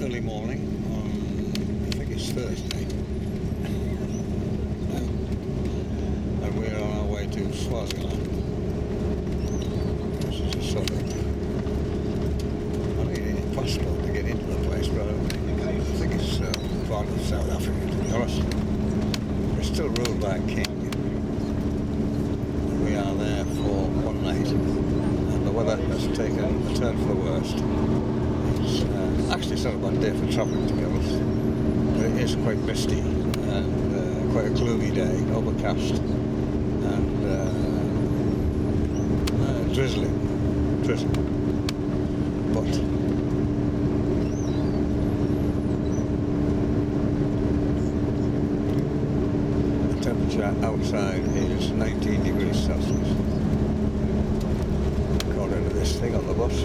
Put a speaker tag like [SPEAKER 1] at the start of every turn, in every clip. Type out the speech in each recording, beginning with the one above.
[SPEAKER 1] early morning on, I think it's Thursday, and we're on our way to Swaziland. This is a sort of, I don't need a passport to get into the place, but I think it's part of South Africa, to be honest. We're still ruled by a king. We are there for one night, and the weather has taken a turn for the worst. It's actually not a bad day for travelling, to be honest. But it is quite misty and quite a gloomy day, overcast and drizzling. But the temperature outside is 19 degrees Celsius, according to this thing on the bus.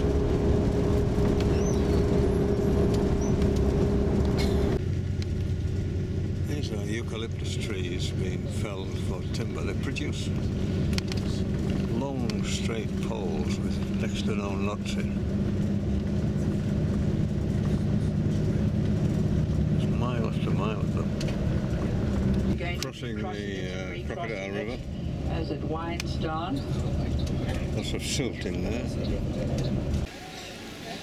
[SPEAKER 1] These are eucalyptus trees being felled for timber. They produce long straight poles with next to no nuts in. There's mile after mile of them. Crossing the Crocodile River.
[SPEAKER 2] As it winds down.
[SPEAKER 1] Lots of silt in there.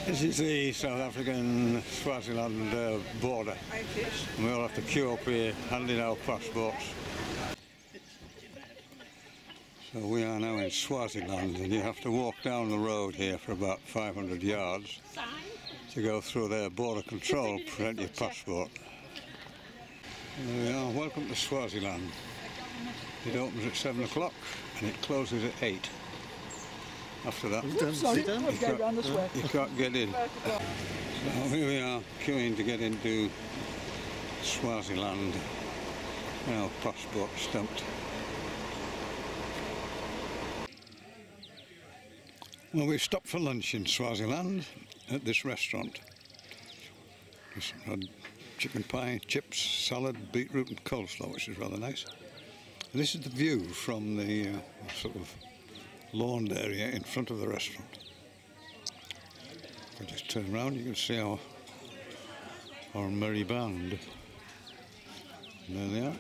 [SPEAKER 1] This is the South African Swaziland border. And we all have to queue up here, handing our passports. So we are now in Swaziland, and you have to walk down the road here for about 500 yards to go through their border control, present your passport. There we are, welcome to Swaziland. It opens at 7 o'clock and it closes at 8. After that, you can't get in. So here we are, queuing to get into Swaziland. Our passport stamped. Well, we've stopped for lunch in Swaziland at this restaurant. Just had chicken pie, chips, salad, beetroot and coleslaw, which is rather nice. And this is the view from the sort of lawned area in front of the restaurant. If I just turn around, you can see our merry band. And there they are.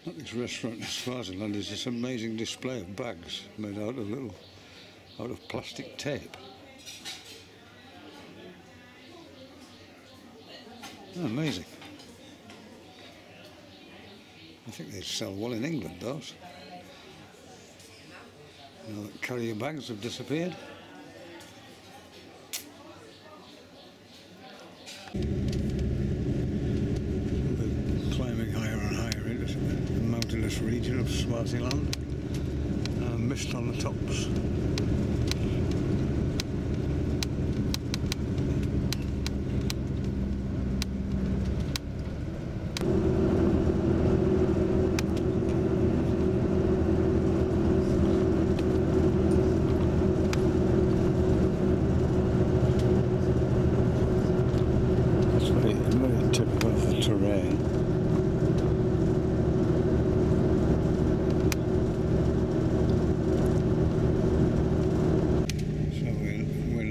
[SPEAKER 1] At this restaurant in Swaziland is this amazing display of bags made out of plastic tape. Oh, amazing. I think they sell well in England, those. You know, that carrier bags have disappeared. We're climbing higher and higher into the mountainous region of Swaziland. Mist on the tops. Very typical of the terrain. So we're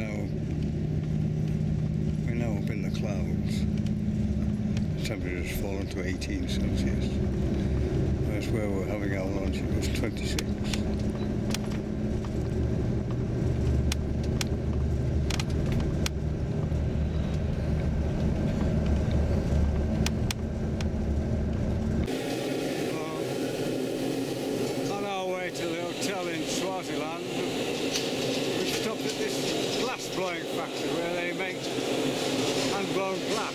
[SPEAKER 1] now up in the clouds. The temperature has fallen to 18 Celsius. That's where we're having our lunch. It was 26. In Swaziland, we've stopped at this glass blowing factory where they make hand-blown glass.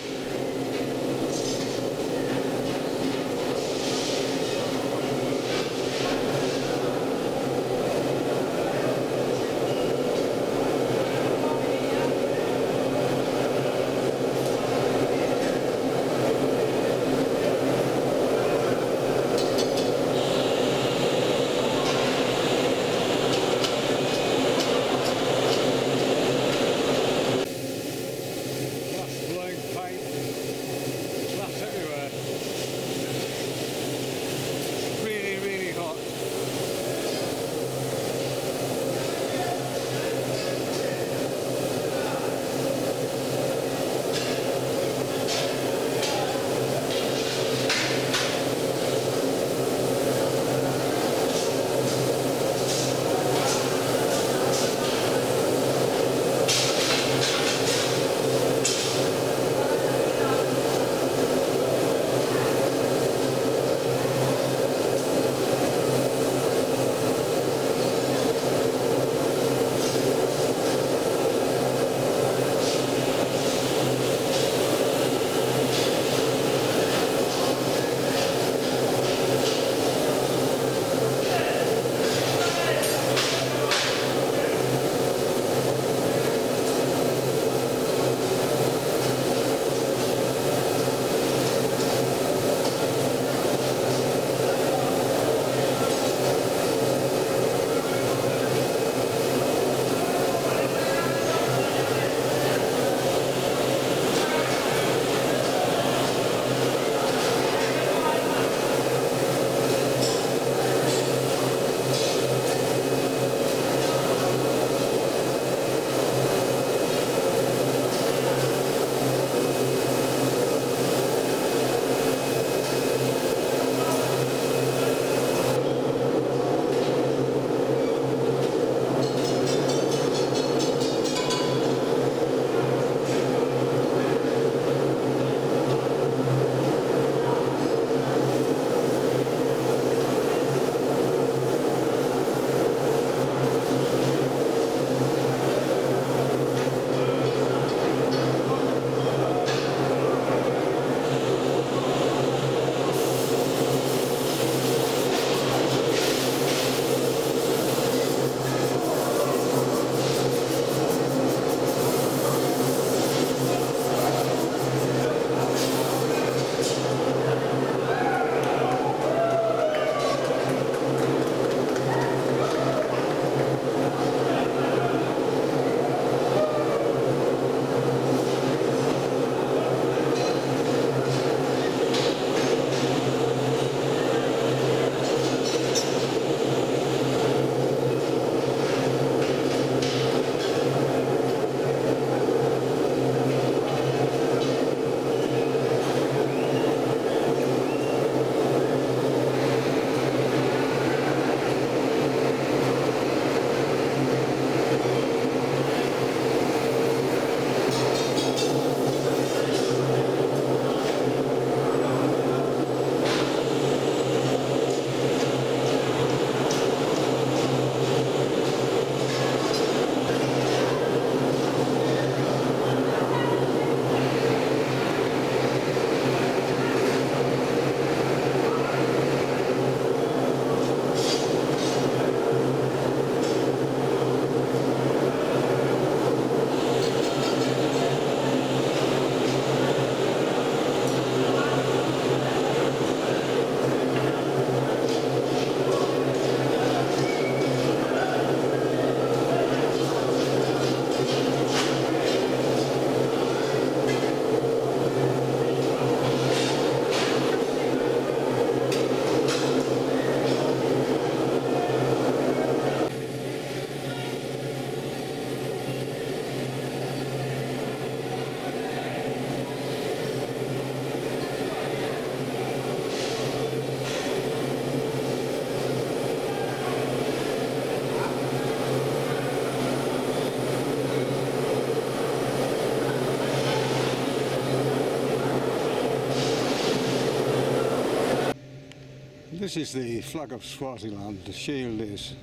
[SPEAKER 1] This is the flag of Swaziland. The shield is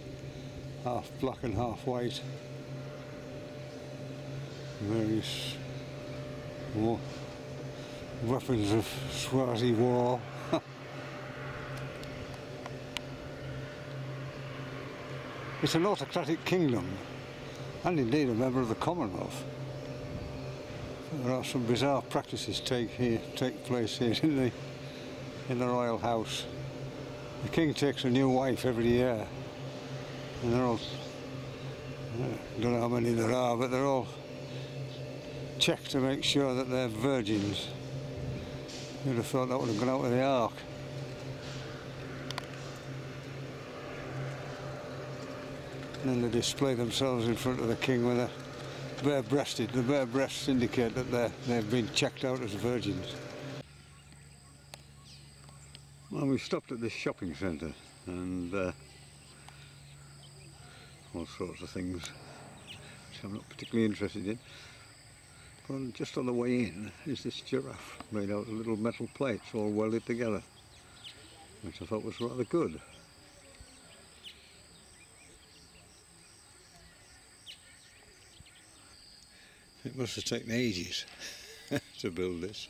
[SPEAKER 1] half black and half white. Various weapons of Swazi war. It's an autocratic kingdom, and indeed a member of the Commonwealth. There are some bizarre practices take place here in the royal house. The king takes a new wife every year, and they're all, I don't know how many there are, but they're all checked to make sure that they're virgins. You'd have thought that would have gone out of the ark. And then they display themselves in front of the king with a bare-breasted. The bare breasts indicate that they've been checked out as virgins. Well, we stopped at this shopping centre and all sorts of things which I'm not particularly interested in. But just on the way in is this giraffe made out of little metal plates all welded together, which I thought was rather good. It must have taken ages to build this.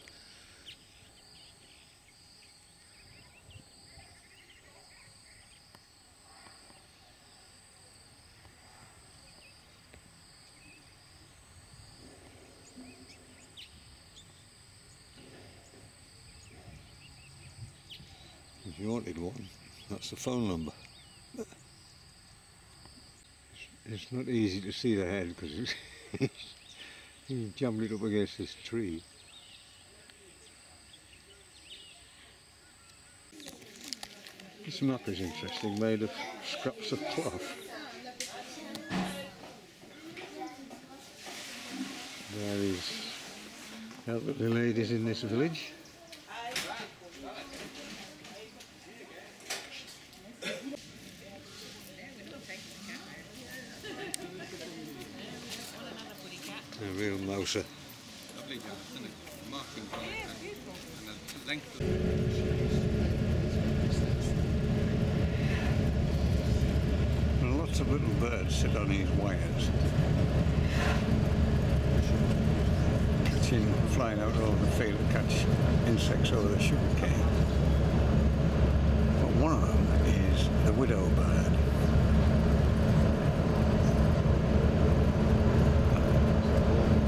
[SPEAKER 1] If you wanted one, that's the phone number. It's not easy to see the head because he jammed it up against this tree. This map is interesting, made of scraps of cloth. There is elderly ladies in this village. A real mouser. And lots of little birds sit on these wires, flying out over the field to catch insects over the sugar cane. But one of them is the widow bird.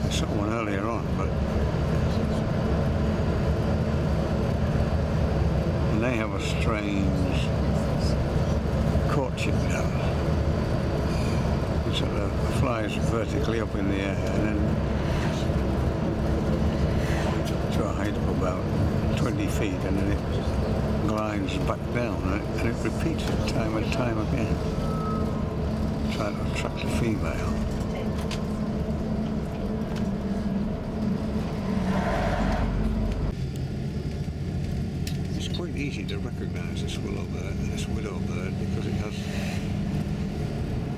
[SPEAKER 1] I saw one earlier on, and they have a strange courtship dance. It sort of flies vertically up in the air and then to a height of about 20 feet, and then it glides back down, and it repeats it time and time again, trying to attract a female. It's quite easy to recognise this widow bird because it has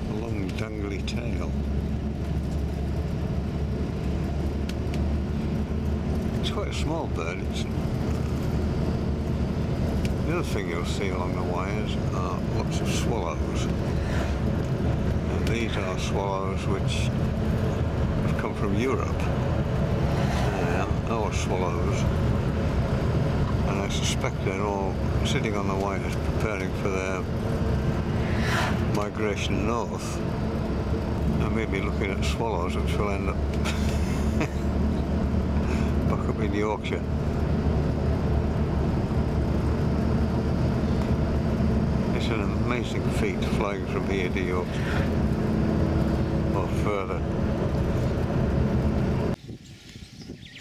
[SPEAKER 1] a long dangly tail. It's quite a small bird. The other thing you'll see along the wires are lots of swallows. And these are swallows which have come from Europe. Our swallows. And I suspect they're all sitting on the wires preparing for their migration north. I may be looking at swallows which will end up back up in Yorkshire. It's an amazing feat flying from here to Yorkshire or further.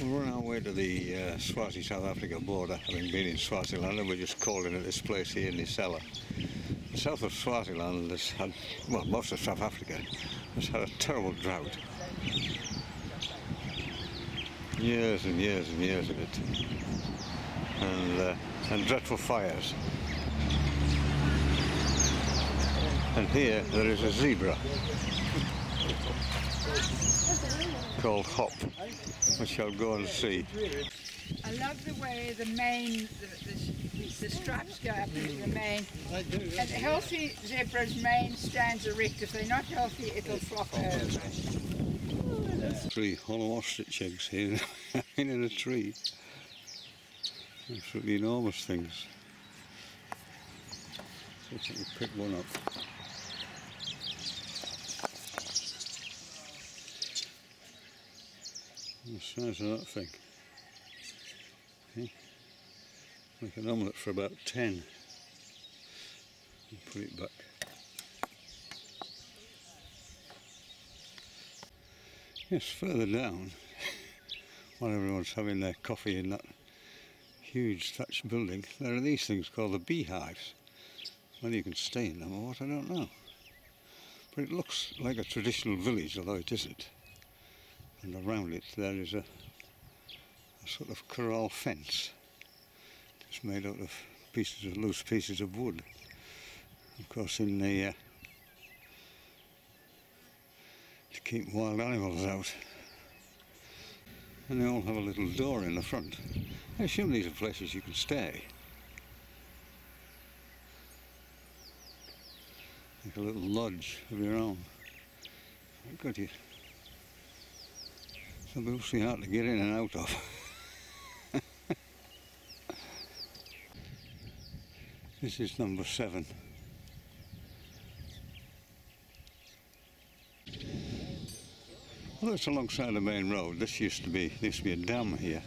[SPEAKER 1] We're on our way to the Swazi-South Africa border, having been in Swaziland, and we're just calling at this place here in Nisela. The south of Swaziland has had, well, most of South Africa has had a terrible drought. Years and years and years of it. And dreadful fires. And here there is a zebra called Hop, which I'll go and see.
[SPEAKER 2] I love the way the the stripes go up into the mane. And healthy zebra's mane stands erect. If they're not healthy, it'll flop over.
[SPEAKER 1] 3 hollow ostrich eggs here in a tree. Absolutely enormous things. See if I can pick one up. The size of that thing. Okay. Make an omelette for about 10. And put it back. Yes, further down, while everyone's having their coffee in that huge thatched building, there are these things called the beehives. Whether you can stay in them or what, I don't know. But it looks like a traditional village, although it isn't. And around it there is a sort of corral fence. It's made out of loose pieces of wood. Of course, in the to keep wild animals out. And they all have a little door in the front. I assume these are places you can stay. Like a little lodge of your own. Good, you. Some people see hard to get in and out of. This is number 7. Well, it's alongside the main road. This used to be a dam here,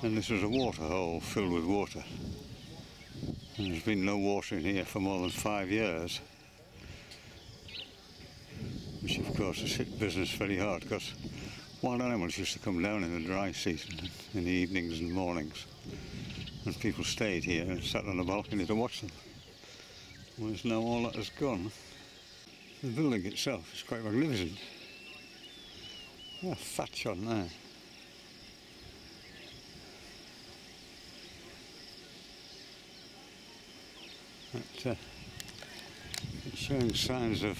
[SPEAKER 1] and this was a water hole filled with water. And there's been no water in here for more than 5 years, which of course has hit business very hard, because wild animals used to come down in the dry season, in the evenings and mornings, and people stayed here and sat on the balcony to watch them. Whereas now all that has gone. The building itself is quite magnificent. Thatch on there. It's showing signs of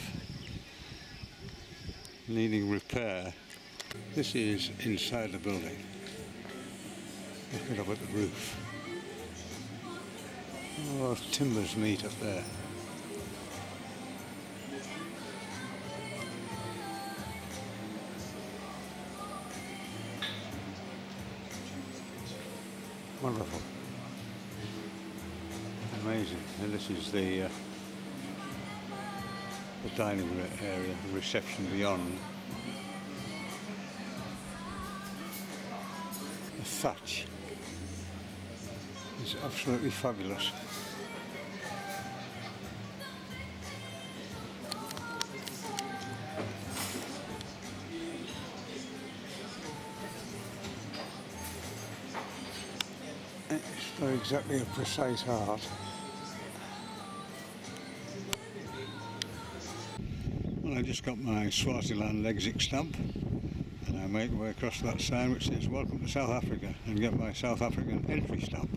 [SPEAKER 1] needing repair. This is inside the building. Looking up at the roof. Oh, those timbers meet up there. Wonderful. Amazing. And this is the dining room area, the reception beyond. The thatch is absolutely fabulous. It's not exactly a precise art. Well, I just got my Swaziland exit stamp, and I make my way across that sign which says "Welcome to South Africa," and get my South African entry stamp.